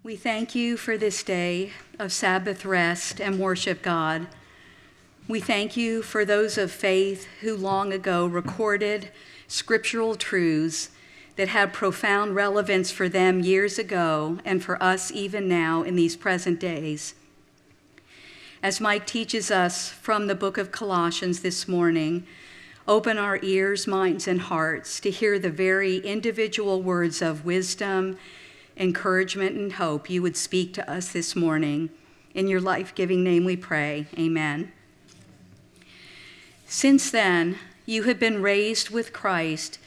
We thank you for this day of Sabbath rest and worship, God. We thank you for those of faith who long ago recorded scriptural truths that had profound relevance for them years ago and for us even now in these present days. As Mike teaches us from the book of Colossians this morning, open our ears, minds, and hearts to hear the very individual words of wisdom, encouragement, and hope you would speak to us this morning. In your life-giving name we pray, amen. Since then, you have been raised with Christ.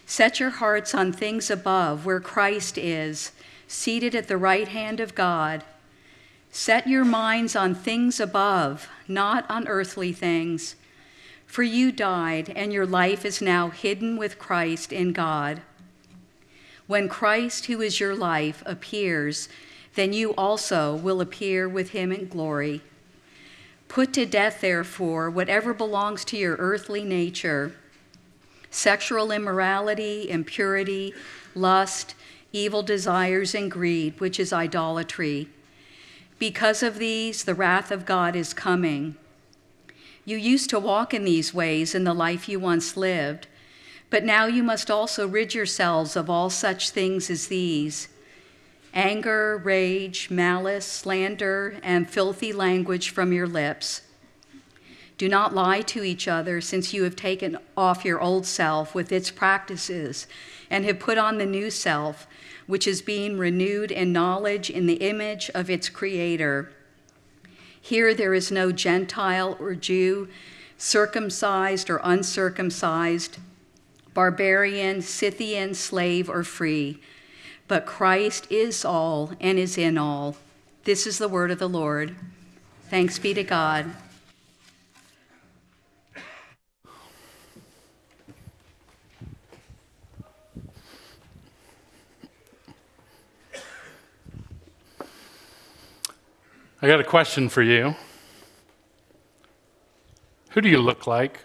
Set your hearts on things above, where Christ is, seated at the right hand of God. Set your minds on things above, not on earthly things. For you died, and your life is now hidden with Christ in God. When Christ, who is your life, appears, then you also will appear with him in glory. Put to death, therefore, whatever belongs to your earthly nature: sexual immorality, impurity, lust, evil desires, and greed, which is idolatry. Because of these, the wrath of God is coming. You used to walk in these ways in the life you once lived, but now you must also rid yourselves of all such things as these: anger, rage, malice, slander, and filthy language from your lips. Do not lie to each other, since you have taken off your old self with its practices and have put on the new self, which is being renewed in knowledge in the image of its creator. Here there is no Gentile or Jew, circumcised or uncircumcised, barbarian, Scythian, slave, or free, but Christ is all and is in all. This is the word of the Lord. Thanks be to God. I got a question for you. Who do you look like?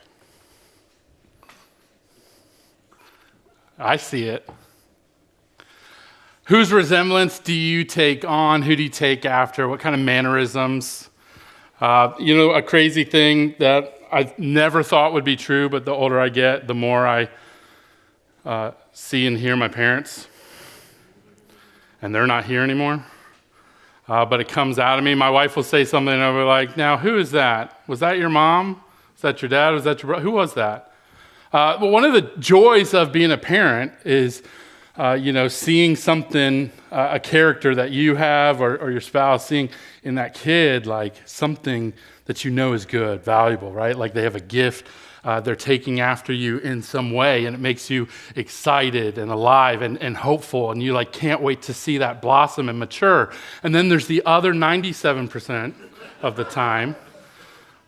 I see it. Whose resemblance do you take on? Who do you take after? What kind of mannerisms? A crazy thing that I never thought would be true, but the older I get, the more I see and hear my parents. And they're not here anymore. But it comes out of me. My wife will say something and I'll be like, now, who is that? Was that your mom? Was that your dad? Was that your brother? Who was that? But one of the joys of being a parent is, seeing something, a character that you have or your spouse, seeing in that kid, like something that you know is good, valuable, right? Like they have a gift, they're taking after you in some way, and it makes you excited and alive and hopeful, and you like can't wait to see that blossom and mature. And then there's the other 97% of the time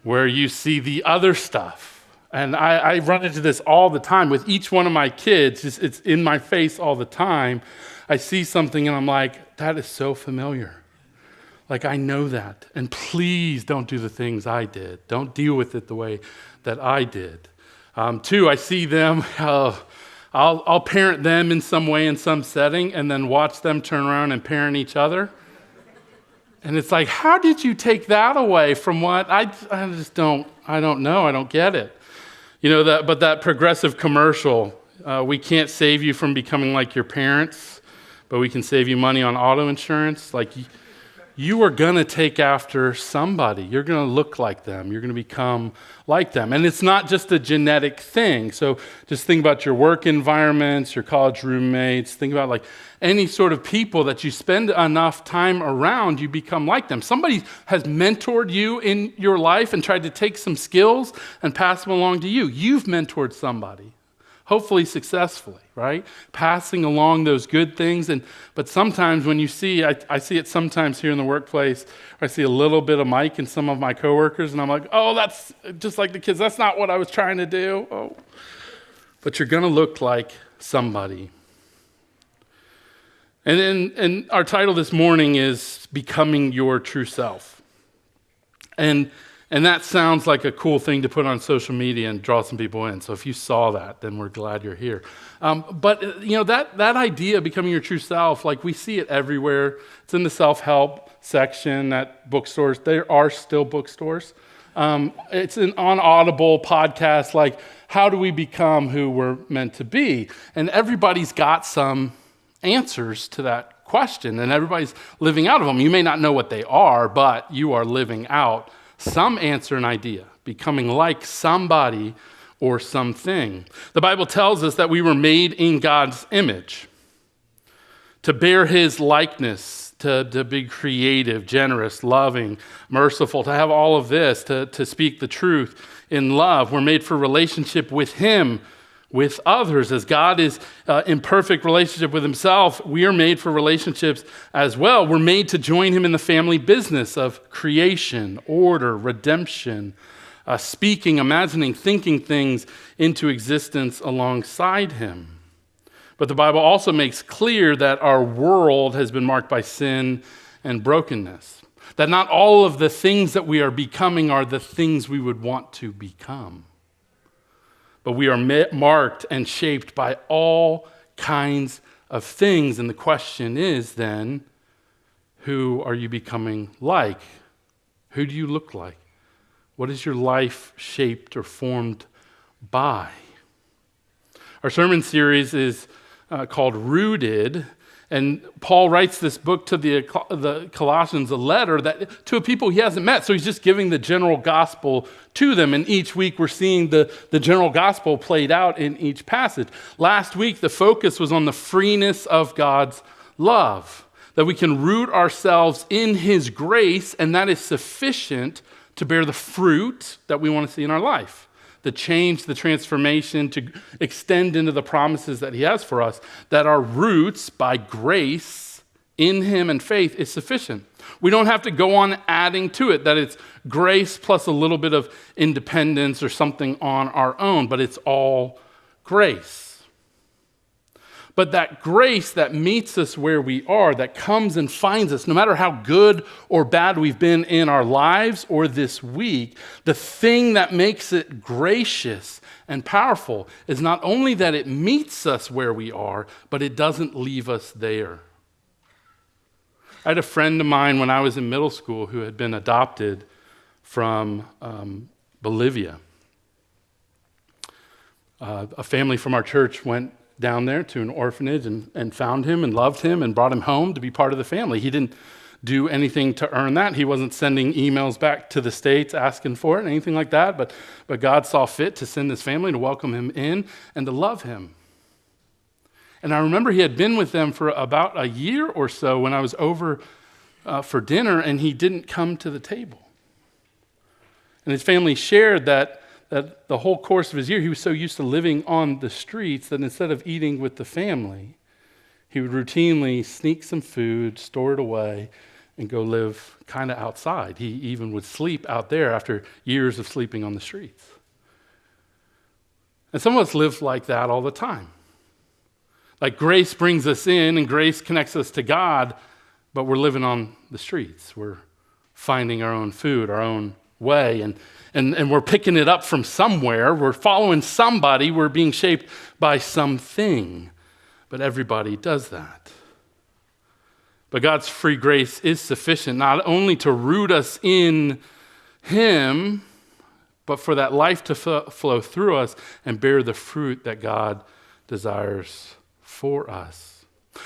where you see the other stuff. And I run into this all the time with each one of my kids. It's in my face all the time. I see something and I'm like, that is so familiar. Like, I know that. And please don't do the things I did. Don't deal with it the way that I did. Two, I see them, I'll parent them in some way, in some setting, and then watch them turn around and parent each other. And it's like, how did you take that away from what? I don't know. I don't get it. But that progressive commercial, we can't save you from becoming like your parents, but we can save you money on auto insurance. Like, you are going to take after somebody. You're going to look like them. You're going to become like them. And it's not just a genetic thing. So just think about your work environments, your college roommates. Think about like any sort of people that you spend enough time around, you become like them. Somebody has mentored you in your life and tried to take some skills and pass them along to you. You've mentored somebody, hopefully successfully, right? Passing along those good things. But sometimes when you see, I see it sometimes here in the workplace, I see a little bit of Mike in some of my coworkers, and I'm like, oh, that's just like the kids. That's not what I was trying to do. Oh. But you're going to look like somebody. And our title this morning is Becoming Your True Self. And And that sounds like a cool thing to put on social media and draw some people in. So if you saw that, then we're glad you're here. But that idea of becoming your true self, like we see it everywhere. It's in the self-help section at bookstores. There are still bookstores. It's on Audible podcasts, like how do we become who we're meant to be? And everybody's got some answers to that question, and everybody's living out of them. You may not know what they are, but you are living out some answer and idea, becoming like somebody or something. The Bible tells us that we were made in God's image, to bear his likeness, to be creative, generous, loving, merciful, to have all of this, to speak the truth in love. We're made for relationship with him, with others. As God is in perfect relationship with himself, we are made for relationships as well. We're made to join him in the family business of creation, order, redemption, speaking, imagining, thinking things into existence alongside him. But the Bible also makes clear that our world has been marked by sin and brokenness, that not all of the things that we are becoming are the things we would want to become. But we are marked and shaped by all kinds of things. And the question is then, who are you becoming like? Who do you look like? What is your life shaped or formed by? Our sermon series is called Rooted. And Paul writes this book to the Colossians, a letter that to a people he hasn't met. So he's just giving the general gospel to them. And each week we're seeing the general gospel played out in each passage. Last week, the focus was on the freeness of God's love, that we can root ourselves in his grace, and that is sufficient to bear the fruit that we want to see in our life. The change, the transformation, to extend into the promises that he has for us, that our roots by grace in him and faith is sufficient. We don't have to go on adding to it, that it's grace plus a little bit of independence or something on our own, but it's all grace. But that grace that meets us where we are, that comes and finds us, no matter how good or bad we've been in our lives or this week, the thing that makes it gracious and powerful is not only that it meets us where we are, but it doesn't leave us there. I had a friend of mine when I was in middle school who had been adopted from Bolivia. A family from our church went down there to an orphanage and found him and loved him and brought him home to be part of the family. He didn't do anything to earn that. He wasn't sending emails back to the States asking for it, anything like that, but God saw fit to send his family to welcome him in and to love him. And I remember he had been with them for about a year or so when I was over for dinner, and he didn't come to the table. And his family shared that the whole course of his year, he was so used to living on the streets that instead of eating with the family, he would routinely sneak some food, store it away, and go live kind of outside. He even would sleep out there after years of sleeping on the streets. And some of us live like that all the time. Like grace brings us in and grace connects us to God, but we're living on the streets. We're finding our own food, our own way, and we're picking it up from somewhere. We're following somebody. We're being shaped by something. But everybody does that. But God's free grace is sufficient not only to root us in him, but for that life to flow through us and bear the fruit that God desires for us.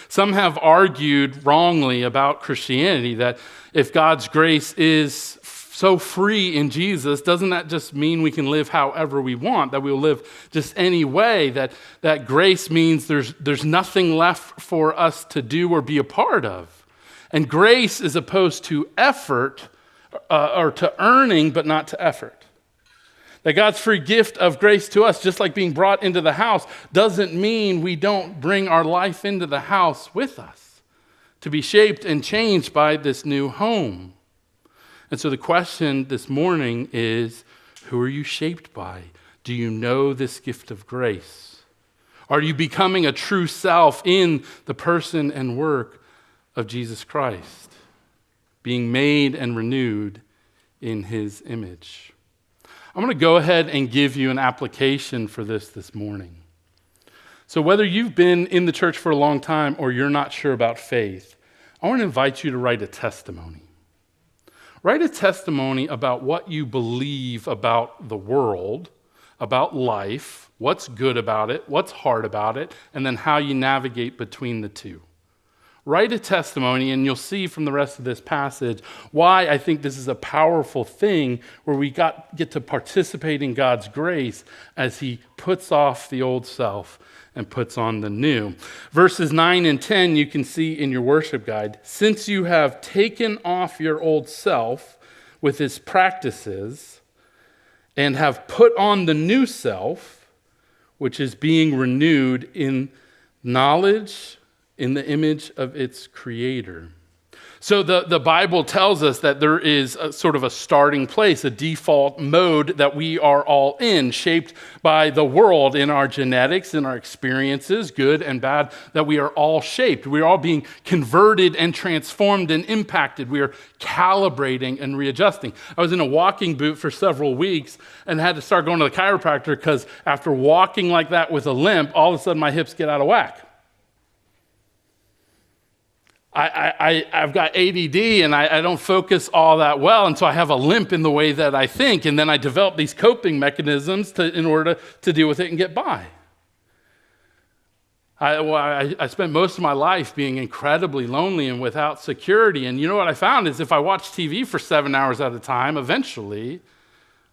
Some have argued wrongly about Christianity that if God's grace is so free in Jesus, doesn't that just mean we can live however we want, that we'll live just any way, that grace means there's nothing left for us to do or be a part of? And grace is opposed to effort or to earning, but not to effort. That God's free gift of grace to us, just like being brought into the house, doesn't mean we don't bring our life into the house with us to be shaped and changed by this new home. And so the question this morning is, who are you shaped by? Do you know this gift of grace? Are you becoming a true self in the person and work of Jesus Christ, being made and renewed in his image. I'm going to go ahead and give you an application for this morning. So whether you've been in the church for a long time or you're not sure about faith, I want to invite you to write a testimony. Write a testimony about what you believe about the world, about life, what's good about it, what's hard about it, and then how you navigate between the two. Write a testimony, and you'll see from the rest of this passage why I think this is a powerful thing where we get to participate in God's grace as he puts off the old self and puts on the new. Verses 9 and 10, you can see in your worship guide, since you have taken off your old self with its practices and have put on the new self, which is being renewed in knowledge in the image of its creator. So the Bible tells us that there is a sort of a starting place, a default mode that we are all in, shaped by the world in our genetics, in our experiences, good and bad, that we are all shaped. We are all being converted and transformed and impacted. We are calibrating and readjusting. I was in a walking boot for several weeks and had to start going to the chiropractor because after walking like that with a limp, all of a sudden my hips get out of whack. I've got ADD and I don't focus all that well, and so I have a limp in the way that I think, and then I develop these coping mechanisms in order to deal with it and get by. I spent most of my life being incredibly lonely and without security, and you know what I found is if I watched TV for 7 hours at a time, eventually,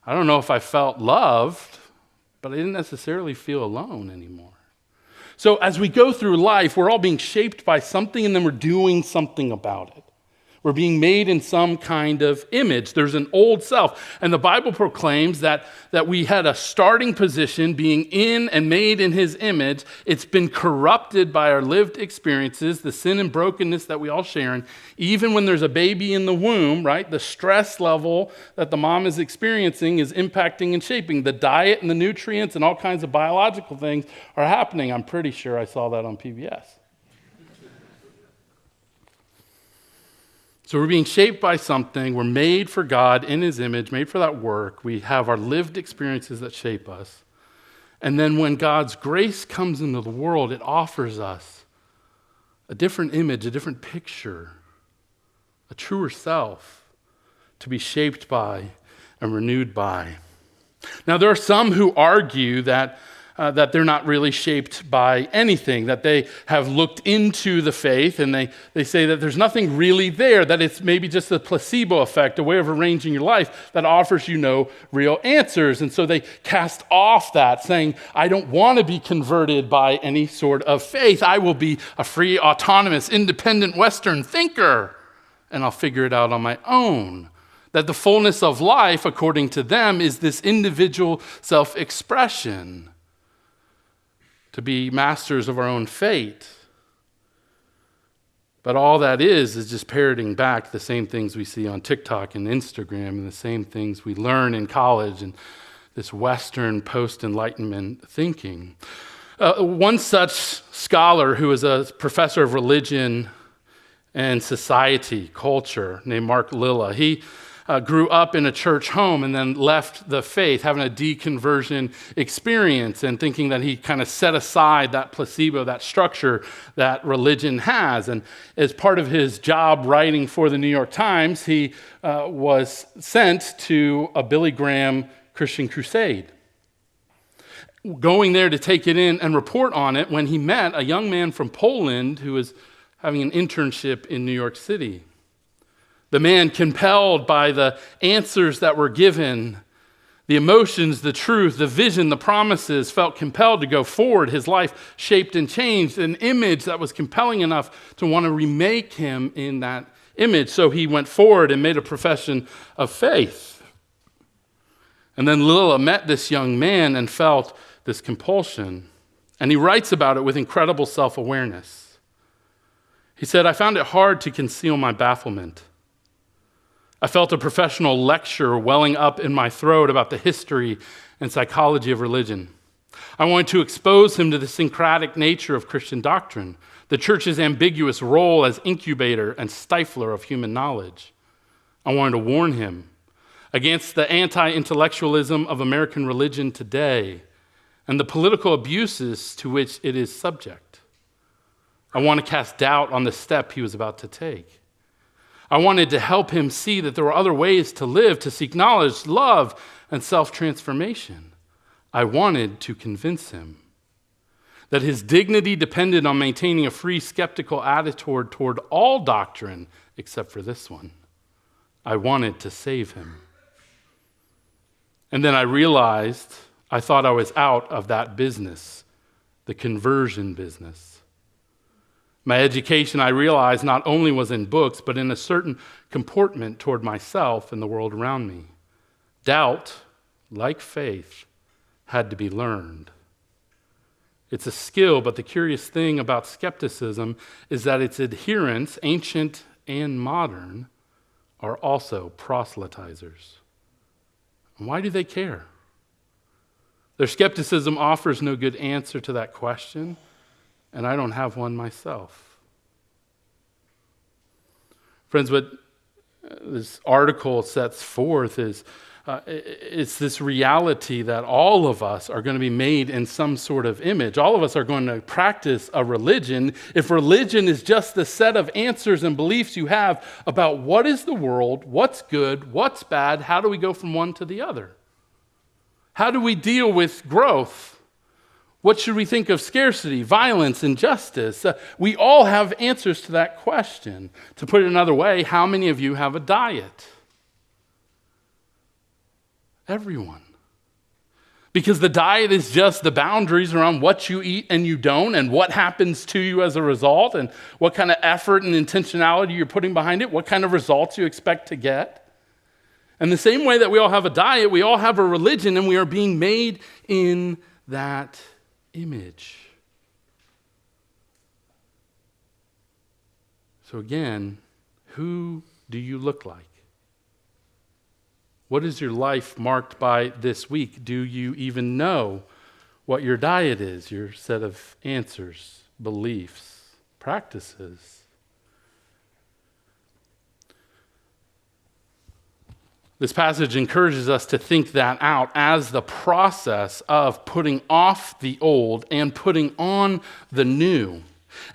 I don't know if I felt loved, but I didn't necessarily feel alone anymore. So as we go through life, we're all being shaped by something, and then we're doing something about it. We're being made in some kind of image. There's an old self. And the Bible proclaims that we had a starting position being in and made in his image. It's been corrupted by our lived experiences, the sin and brokenness that we all share in. Even when there's a baby in the womb, right, the stress level that the mom is experiencing is impacting and shaping. The diet and the nutrients and all kinds of biological things are happening. I'm pretty sure I saw that on PBS. So we're being shaped by something. We're made for God in his image, made for that work. We have our lived experiences that shape us. And then when God's grace comes into the world, it offers us a different image, a different picture, a truer self to be shaped by and renewed by. Now, there are some who argue that they're not really shaped by anything, that they have looked into the faith and they say that there's nothing really there, that it's maybe just a placebo effect, a way of arranging your life that offers you no real answers. And so they cast off that, saying, I don't want to be converted by any sort of faith. I will be a free, autonomous, independent Western thinker, and I'll figure it out on my own. That the fullness of life, according to them, is this individual self-expression, to be masters of our own fate. But all that is just parroting back the same things we see on TikTok and Instagram and the same things we learn in college and this Western post-Enlightenment thinking. One such scholar who is a professor of religion and society, culture, named Mark Lilla, he grew up in a church home and then left the faith, having a deconversion experience and thinking that he kind of set aside that placebo, that structure that religion has. And as part of his job writing for the New York Times, he was sent to a Billy Graham Christian crusade, going there to take it in and report on it when he met a young man from Poland who was having an internship in New York City. The man, compelled by the answers that were given, the emotions, the truth, the vision, the promises, felt compelled to go forward. His life shaped and changed, an image that was compelling enough to want to remake him in that image. So he went forward and made a profession of faith. And then Lilla met this young man and felt this compulsion. And he writes about it with incredible self-awareness. He said, I found it hard to conceal my bafflement. I felt a professional lecture welling up in my throat about the history and psychology of religion. I wanted to expose him to the syncretic nature of Christian doctrine, the church's ambiguous role as incubator and stifler of human knowledge. I wanted to warn him. against the anti-intellectualism of American religion today and the political abuses to which it is subject. I want to cast doubt on the step he was about to take. I wanted to help him see that there were other ways to live, to seek knowledge, love, and self-transformation. I wanted to convince him that his dignity depended on maintaining a free, skeptical attitude toward all doctrine except for this one. I wanted to save him. And then I realized I thought I was out of that business, the conversion business. My education, I realized, not only was in books, but in a certain comportment toward myself and the world around me. Doubt, like faith, had to be learned. It's a skill, but the curious thing about skepticism is that its adherents, ancient and modern, are also proselytizers. And why do they care? Their skepticism offers no good answer to that question, and I don't have one myself. Friends, what this article sets forth is it's this reality that all of us are going to be made in some sort of image. All of us are going to practice a religion. If religion is just the set of answers and beliefs you have about what is the world, what's good, what's bad, how do we go from one to the other? How do we deal with growth? What should we think of scarcity, violence, injustice? We all have answers to that question. To put it another way, how many of you have a diet? Everyone. Because the diet is just the boundaries around what you eat and you don't, and what happens to you as a result, and what kind of effort and intentionality you're putting behind it, what kind of results you expect to get. And the same way that we all have a diet, we all have a religion, and we are being made in that image. So again, who do you look like? What is your life marked by this week? Do you even know what your diet is, your set of answers, beliefs, practices? This passage encourages us to think that out as the process of putting off the old and putting on the new.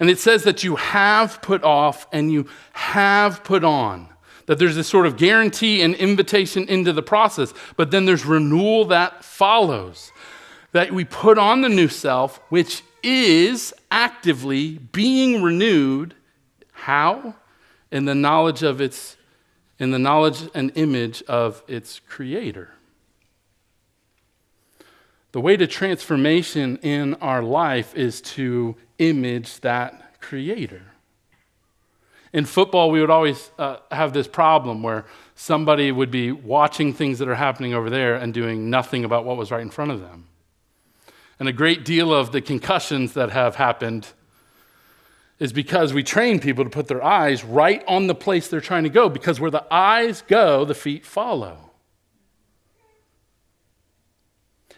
And it says that you have put off and you have put on. That there's this sort of guarantee and invitation into the process, but then there's renewal that follows. That we put on the new self, which is actively being renewed. How? In the knowledge and image of its creator. The way to transformation in our life is to image that creator. In football, we would always have this problem where somebody would be watching things that are happening over there and doing nothing about what was right in front of them. And a great deal of the concussions that have happened is because we train people to put their eyes right on the place they're trying to go, because where the eyes go, the feet follow.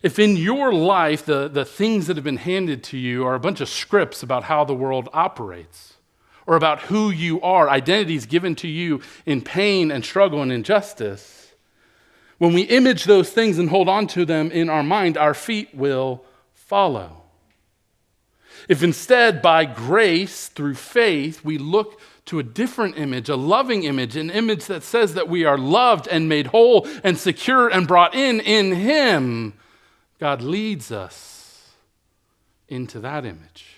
If in your life the things that have been handed to you are a bunch of scripts about how the world operates, or about who you are, identities given to you in pain and struggle and injustice, when we image those things and hold on to them in our mind, our feet will follow. If instead, by grace, through faith, we look to a different image, a loving image, an image that says that we are loved and made whole and secure and brought in Him, God leads us into that image.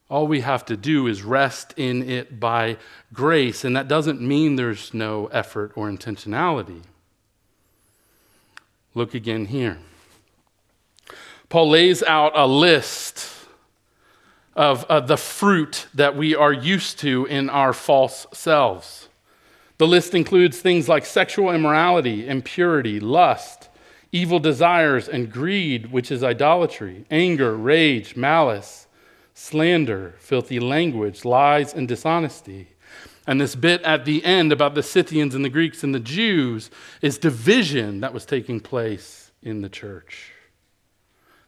All we have to do is rest in it by grace, and that doesn't mean there's no effort or intentionality. Look again here. Paul lays out a list of the fruit that we are used to in our false selves. The list includes things like sexual immorality, impurity, lust, evil desires, and greed, which is idolatry, anger, rage, malice, slander, filthy language, lies, and dishonesty. And this bit at the end about the Scythians and the Greeks and the Jews is division that was taking place in the church.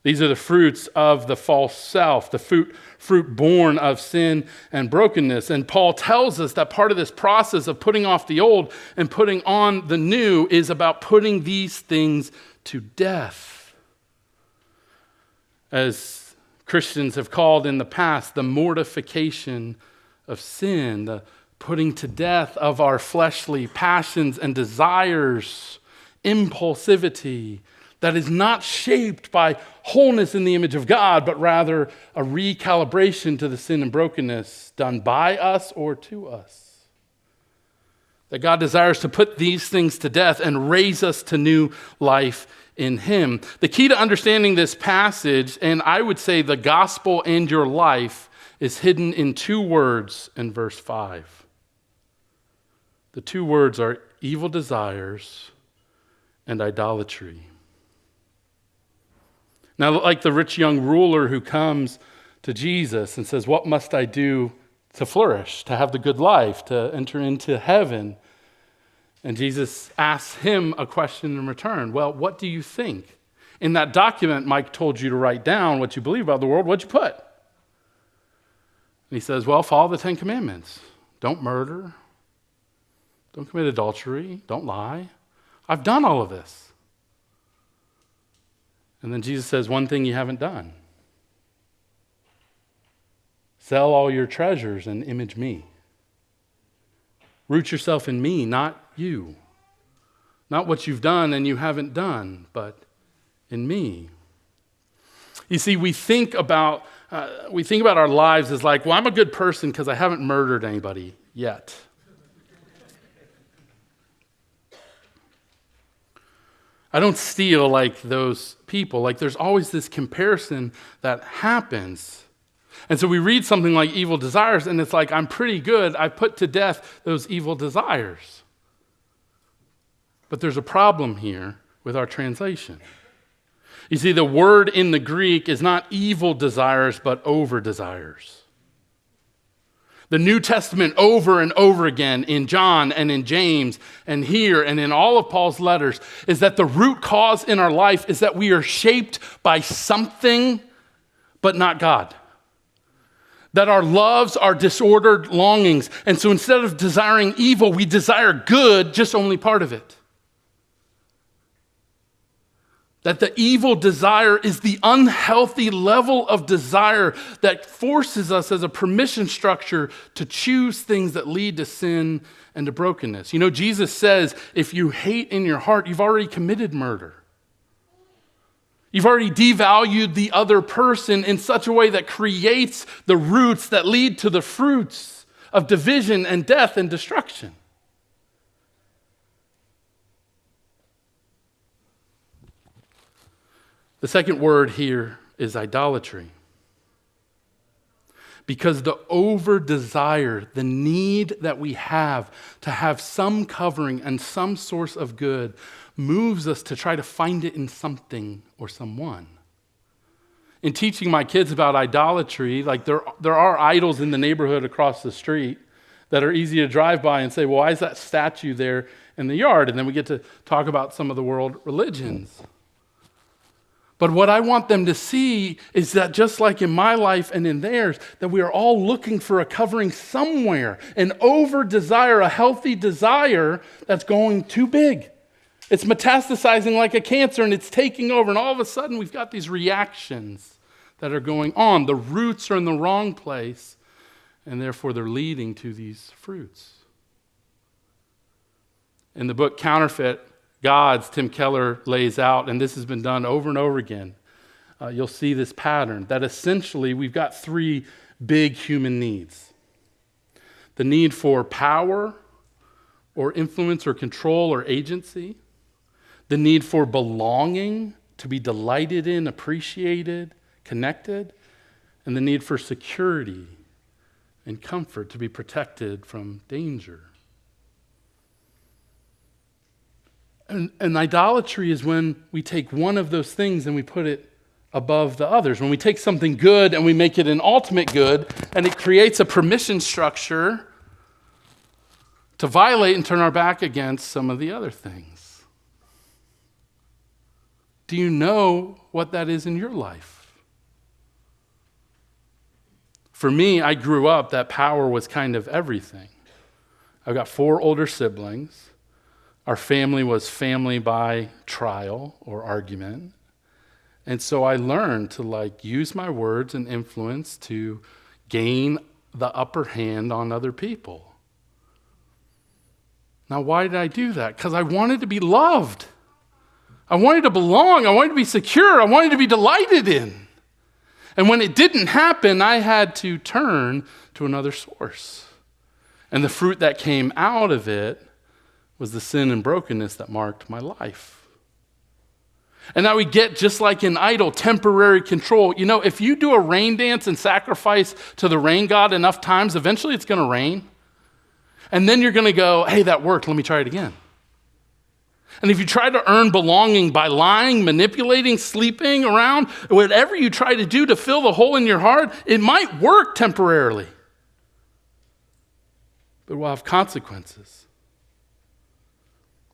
These are the fruits of the false self, the fruit born of sin and brokenness. And Paul tells us that part of this process of putting off the old and putting on the new is about putting these things to death. As Christians have called in the past, the mortification of sin, the putting to death of our fleshly passions and desires, impulsivity, that is not shaped by wholeness in the image of God, but rather a recalibration to the sin and brokenness done by us or to us. That God desires to put these things to death and raise us to new life in Him. The key to understanding this passage, and I would say the gospel and your life, is hidden in two words in verse 5. The two words are evil desires and idolatry. Now, like the rich young ruler who comes to Jesus and says, "What must I do to flourish, to have the good life, to enter into heaven?" And Jesus asks him a question in return. Well, what do you think? In that document Mike told you to write down what you believe about the world, what'd you put? And he says, well, follow the 10 Commandments. Don't murder. Don't commit adultery. Don't lie. I've done all of this. And then Jesus says, one thing you haven't done. Sell all your treasures and image me. Root yourself in me, not you. Not what you've done and you haven't done, but in me. You see, we think about our lives as like, well, I'm a good person because I haven't murdered anybody yet. I don't steal like those people. Like there's always this comparison that happens. And so we read something like evil desires, and it's like, I'm pretty good. I put to death those evil desires. But there's a problem here with our translation. You see, the word in the Greek is not evil desires, but over desires. The New Testament over and over again in John and in James and here and in all of Paul's letters is that the root cause in our life is that we are shaped by something, but not God. That our loves are disordered longings. And so instead of desiring evil, we desire good, just only part of it. That the evil desire is the unhealthy level of desire that forces us as a permission structure to choose things that lead to sin and to brokenness. You know, Jesus says, if you hate in your heart, you've already committed murder. You've already devalued the other person in such a way that creates the roots that lead to the fruits of division and death and destruction. The second word here is idolatry. Because the over-desire, the need that we have to have some covering and some source of good moves us to try to find it in something or someone. In teaching my kids about idolatry, like there are idols in the neighborhood across the street that are easy to drive by and say, well, why is that statue there in the yard? And then we get to talk about some of the world religions. But what I want them to see is that just like in my life and in theirs, that we are all looking for a covering somewhere, an over-desire, a healthy desire that's going too big. It's metastasizing like a cancer and it's taking over, and all of a sudden we've got these reactions that are going on. The roots are in the wrong place, and therefore they're leading to these fruits. In the book Counterfeit Gods, Tim Keller lays out, and this has been done over and over again, you'll see this pattern, that essentially we've got three big human needs. The need for power or influence or control or agency. The need for belonging, to be delighted in, appreciated, connected. And the need for security and comfort, to be protected from danger. And idolatry is when we take one of those things and we put it above the others. When we take something good and we make it an ultimate good, and it creates a permission structure to violate and turn our back against some of the other things. Do you know what that is in your life? For me, I grew up that power was kind of everything. I've got 4 older siblings. Our family was family by trial or argument. And so I learned to use my words and influence to gain the upper hand on other people. Now, why did I do that? Because I wanted to be loved. I wanted to belong. I wanted to be secure. I wanted to be delighted in. And when it didn't happen, I had to turn to another source. And the fruit that came out of it was the sin and brokenness that marked my life. And now we get, just like an idol, temporary control. You know, if you do a rain dance and sacrifice to the rain god enough times, eventually it's going to rain. And then you're going to go, hey, that worked, let me try it again. And if you try to earn belonging by lying, manipulating, sleeping around, whatever you try to do to fill the hole in your heart, it might work temporarily, but it will have consequences.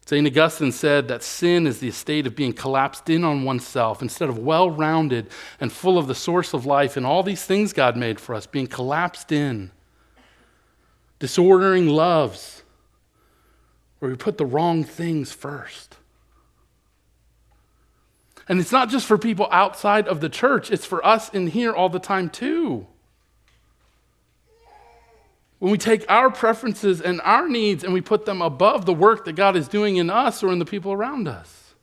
St. Augustine said that sin is the state of being collapsed in on oneself instead of well-rounded and full of the source of life and all these things God made for us, being collapsed in. Disordering loves, where we put the wrong things first. And it's not just for people outside of the church, it's for us in here all the time too. When we take our preferences and our needs and we put them above the work that God is doing in us or in the people around us.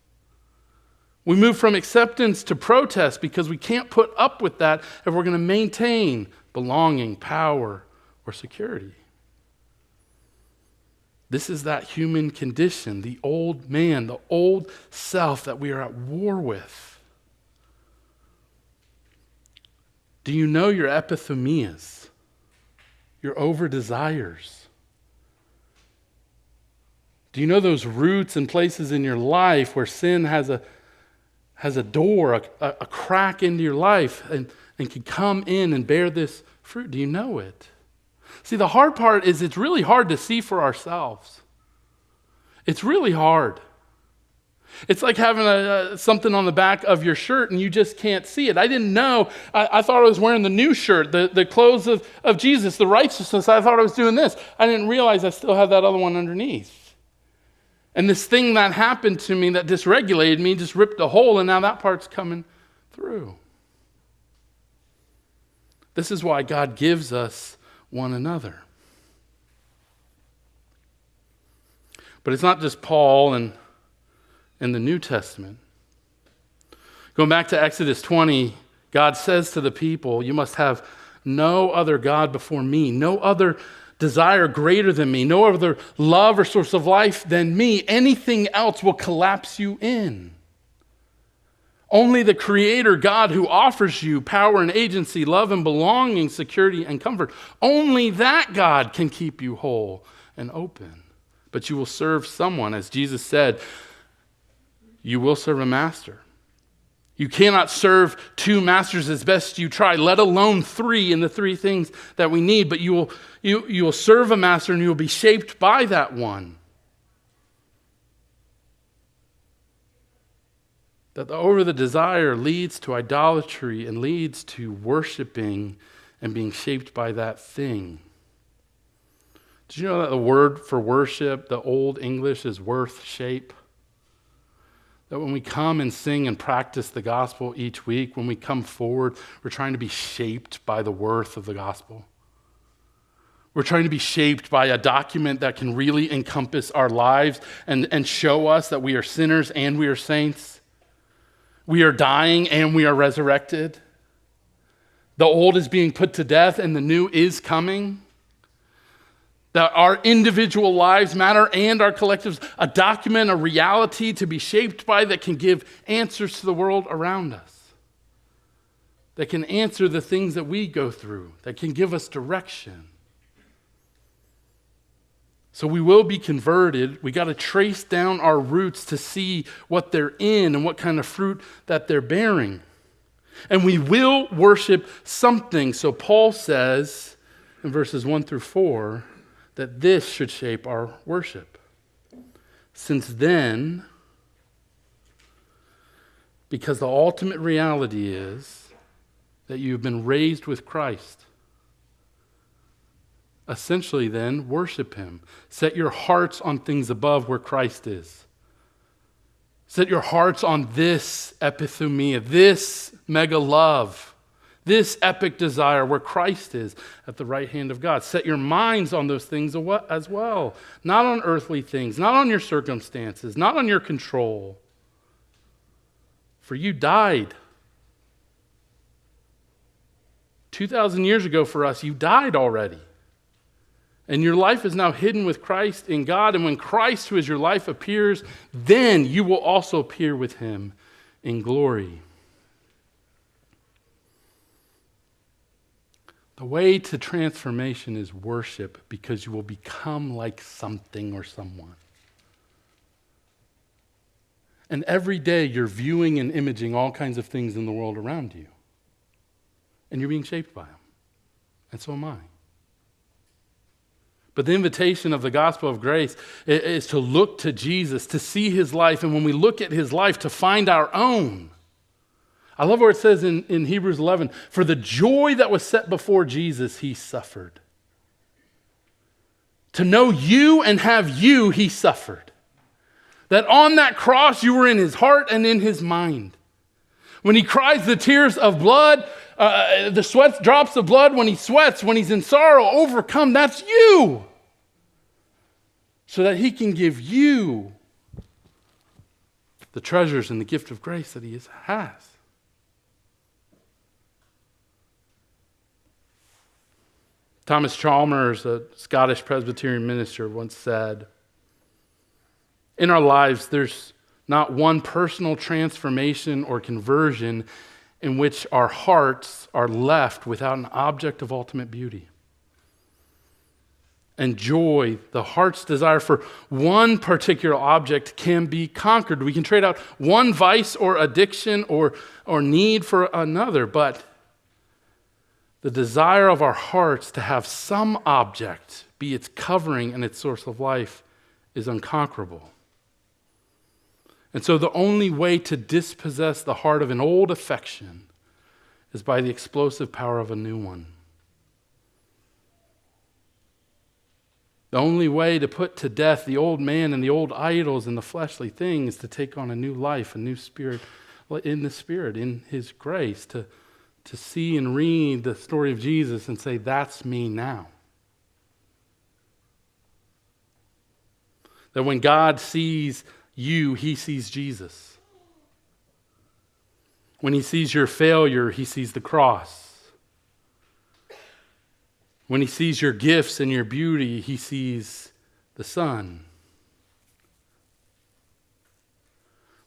We move from acceptance to protest because we can't put up with that if we're going to maintain belonging, power, or security. This is that human condition, the old man, the old self that we are at war with. Do you know your epithemias, your over-desires? Do you know those roots and places in your life where sin has a door, a crack into your life and can come in and bear this fruit? Do you know it? See, the hard part is it's really hard to see for ourselves. It's really hard. It's like having something on the back of your shirt and you just can't see it. I didn't know. I thought I was wearing the new shirt, the clothes of Jesus, the righteousness. I thought I was doing this. I didn't realize I still had that other one underneath. And this thing that happened to me that dysregulated me just ripped a hole, and now that part's coming through. This is why God gives us one another. But it's not just Paul and in the New Testament. Going back to Exodus 20, God says to the people, you must have no other God before me, no other desire greater than me, no other love or source of life than me. Anything else will collapse you in. Only the Creator God who offers you power and agency, love and belonging, security and comfort, only that God can keep you whole and open. But you will serve someone, as Jesus said, you will serve a master. You cannot serve 2 masters as best you try, let alone 3 in the 3 things that we need, but you will serve a master and you will be shaped by that one. That over the desire leads to idolatry and leads to worshiping and being shaped by that thing. Did you know that the word for worship, the Old English, is worth shape? That when we come and sing and practice the gospel each week, when we come forward, we're trying to be shaped by the worth of the gospel. We're trying to be shaped by a document that can really encompass our lives and show us that we are sinners and we are saints. We are dying and we are resurrected. The old is being put to death and the new is coming. That our individual lives matter and our collectives, a document, a reality to be shaped by that can give answers to the world around us. That can answer the things that we go through, that can give us direction. So we will be converted. We got to trace down our roots to see what they're in and what kind of fruit that they're bearing. And we will worship something. So Paul says in verses 1 through 4 that this should shape our worship. Since then, Because the ultimate reality is that you've been raised with Christ. Essentially, then, worship him. Set your hearts on things above where Christ is. Set your hearts on this epithumia, this mega love, this epic desire where Christ is at the right hand of God. Set your minds on those things as well. Not on earthly things, not on your circumstances, not on your control. For you died. 2,000 years ago for us, you died already. And your life is now hidden with Christ in God. And when Christ, who is your life, appears, then you will also appear with him in glory. The way to transformation is worship, because you will become like something or someone. And every day you're viewing and imaging all kinds of things in the world around you. And you're being shaped by them. And so am I. But the invitation of the gospel of grace is to look to Jesus, to see his life, and when we look at his life, to find our own. I love what it says in Hebrews 11, for the joy that was set before Jesus, he suffered. To know you and have you, he suffered. That on that cross, you were in his heart and in his mind. When he cries the tears of blood, the sweat drops of blood, when he sweats, when he's in sorrow, overcome, that's you. So that he can give you the treasures and the gift of grace that he has. Thomas Chalmers, a Scottish Presbyterian minister, once said, in our lives, there's not one personal transformation or conversion in which our hearts are left without an object of ultimate beauty. And joy, the heart's desire for one particular object, can be conquered. We can trade out one vice or addiction or need for another, but the desire of our hearts to have some object be its covering and its source of life is unconquerable. And so the only way to dispossess the heart of an old affection is by the explosive power of a new one. The only way to put to death the old man and the old idols and the fleshly things is to take on a new life, a new spirit, in the Spirit, in his grace, to see and read the story of Jesus and say, that's me now. That when God sees you, he sees Jesus. When he sees your failure, he sees the cross. When he sees your gifts and your beauty, he sees the Son.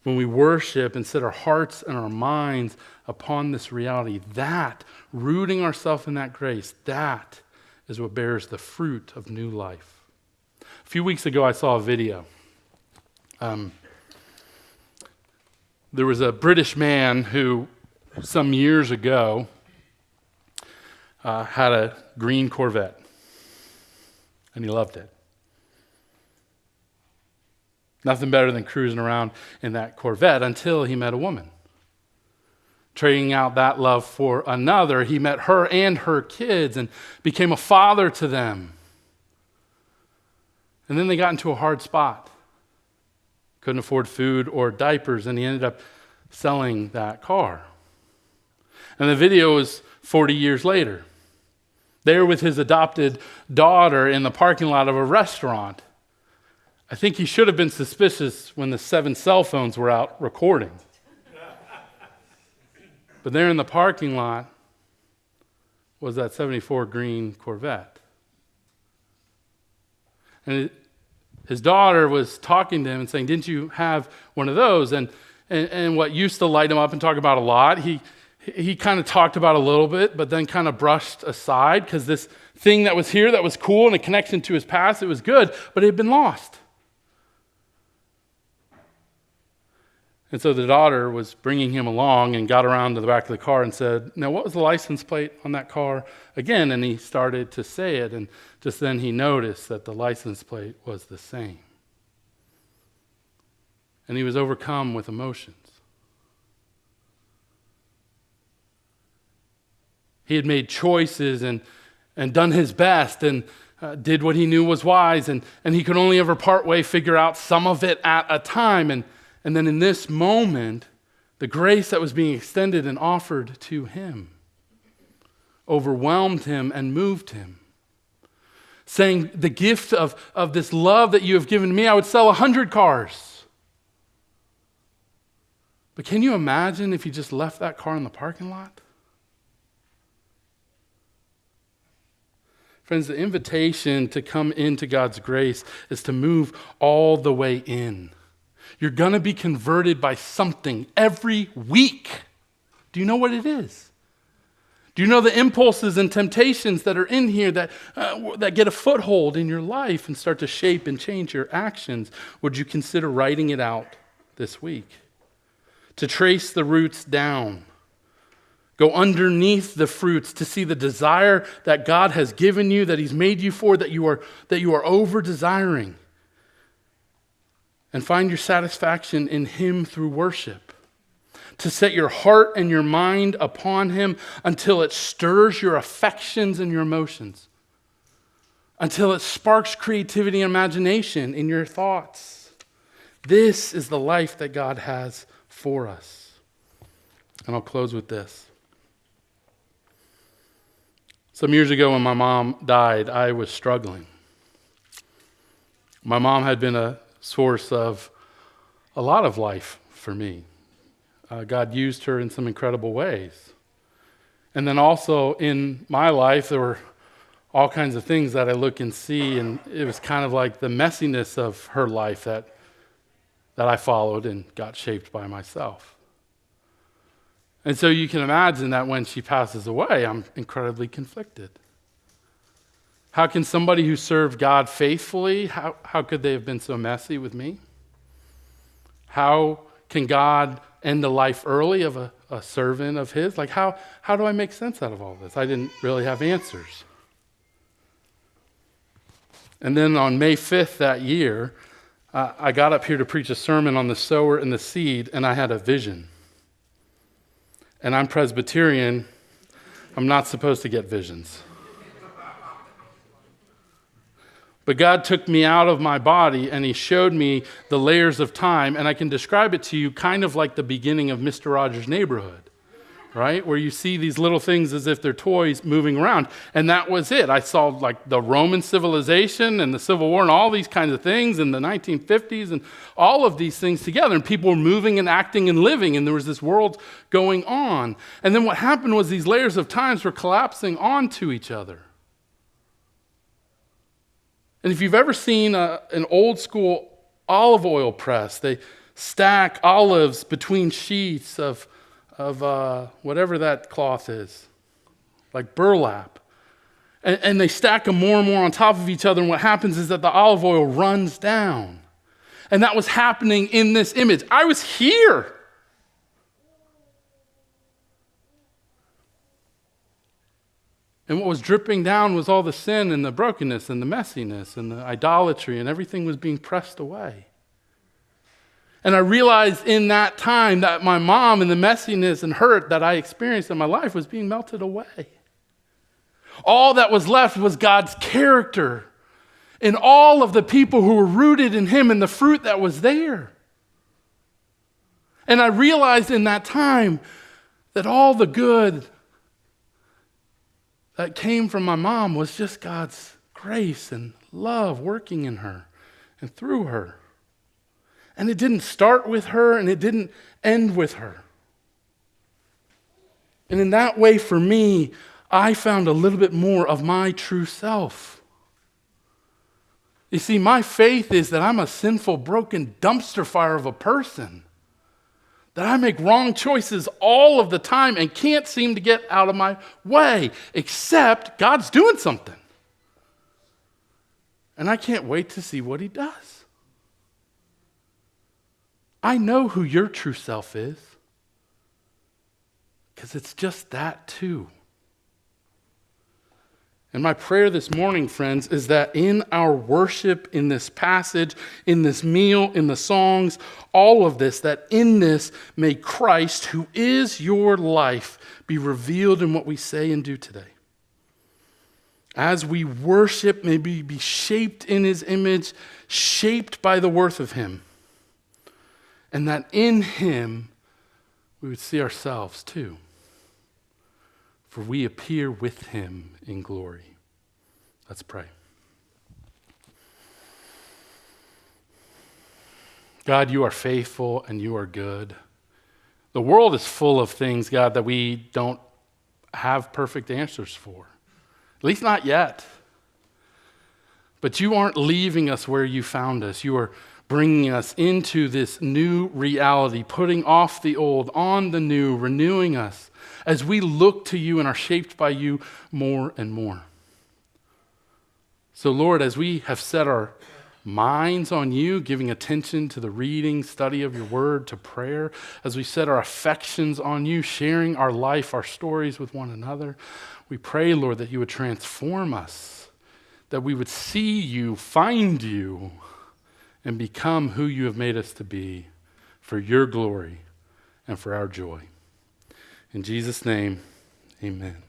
When we worship and set our hearts and our minds upon this reality, that, rooting ourselves in that grace, that is what bears the fruit of new life. A few weeks ago, I saw a video. There was a British man who, some years ago, had a green Corvette, and he loved it. Nothing better than cruising around in that Corvette until he met a woman. Trading out that love for another, he met her and her kids and became a father to them. And then they got into a hard spot. Couldn't afford food or diapers, and he ended up selling that car. And the video was 40 years later. There with his adopted daughter in the parking lot of a restaurant. I think he should have been suspicious when the 7 cell phones were out recording. But there in the parking lot was that 74 green Corvette. And his daughter was talking to him and saying, didn't you have one of those? And what used to light him up and talk about a lot, he kind of talked about a little bit, but then kind of brushed aside because this thing that was here that was cool and a connection to his past, it was good, but it had been lost. And so the daughter was bringing him along and got around to the back of the car and said, now what was the license plate on that car again? And he started to say it, and just then he noticed that the license plate was the same. And he was overcome with emotions. He had made choices and done his best and did what he knew was wise, and he could only ever partway figure out some of it at a time. And then in this moment, the grace that was being extended and offered to him overwhelmed him and moved him, saying, the gift of this love that you have given me, I would sell 100 cars. But can you imagine if you just left that car in the parking lot? Friends, the invitation to come into God's grace is to move all the way in. You're going to be converted by something every week. Do you know what it is? Do you know the impulses and temptations that are in here that get a foothold in your life and start to shape and change your actions? Would you consider writing it out this week? To trace the roots down. Go underneath the fruits to see the desire that God has given you, that he's made you for, that you are over-desiring. And find your satisfaction in him through worship. To set your heart and your mind upon him until it stirs your affections and your emotions. Until it sparks creativity and imagination in your thoughts. This is the life that God has for us. And I'll close with this. Some years ago when my mom died, I was struggling. My mom had been a source of a lot of life for me. God used her in some incredible ways. And then also in my life, there were all kinds of things that I look and see, and it was kind of like the messiness of her life that I followed and got shaped by myself. And so you can imagine that when she passes away, I'm incredibly conflicted. How can somebody who served God faithfully, how could they have been so messy with me? How can God end a life early of a servant of his? Like how do I make sense out of all this? I didn't really have answers. And then on May 5th that year, I got up here to preach a sermon on the sower and the seed, and I had a vision. And I'm Presbyterian. I'm not supposed to get visions. But God took me out of my body and he showed me the layers of time, and I can describe it to you kind of like the beginning of Mr. Rogers' Neighborhood, right? Where you see these little things as if they're toys moving around. And that was it. I saw like the Roman civilization and the Civil War and all these kinds of things in the 1950s and all of these things together. And people were moving and acting and living, and there was this world going on. And then what happened was these layers of times were collapsing onto each other. And if you've ever seen an old school olive oil press, they stack olives between sheets of whatever that cloth is, like burlap. And they stack them more and more on top of each other, and what happens is that the olive oil runs down. And that was happening in this image. I was here. And what was dripping down was all the sin and the brokenness and the messiness and the idolatry, and everything was being pressed away. And I realized in that time that my mom and the messiness and hurt that I experienced in my life was being melted away. All that was left was God's character and all of the people who were rooted in him and the fruit that was there. And I realized in that time that all the good that came from my mom was just God's grace and love working in her and through her. And it didn't start with her, and it didn't end with her. And in that way, for me, I found a little bit more of my true self. You see, my faith is that I'm a sinful, broken dumpster fire of a person. That I make wrong choices all of the time and can't seem to get out of my way, except God's doing something. And I can't wait to see what he does. I know who your true self is, because it's just that too. And my prayer this morning, friends, is that in our worship, in this passage, in this meal, in the songs, all of this, that in this may Christ, who is your life, be revealed in what we say and do today. As we worship, may we be shaped in his image, shaped by the worth of him. And that in him, we would see ourselves too. For we appear with him in glory. Let's pray. God, you are faithful and you are good. The world is full of things, God, that we don't have perfect answers for. At least not yet. But you aren't leaving us where you found us. You are bringing us into this new reality, putting off the old, on the new, renewing us as we look to you and are shaped by you more and more. So, Lord, as we have set our minds on you, giving attention to the reading, study of your word, to prayer, as we set our affections on you, sharing our life, our stories with one another, we pray, Lord, that you would transform us, that we would see you, find you, and become who you have made us to be for your glory and for our joy. In Jesus' name, amen.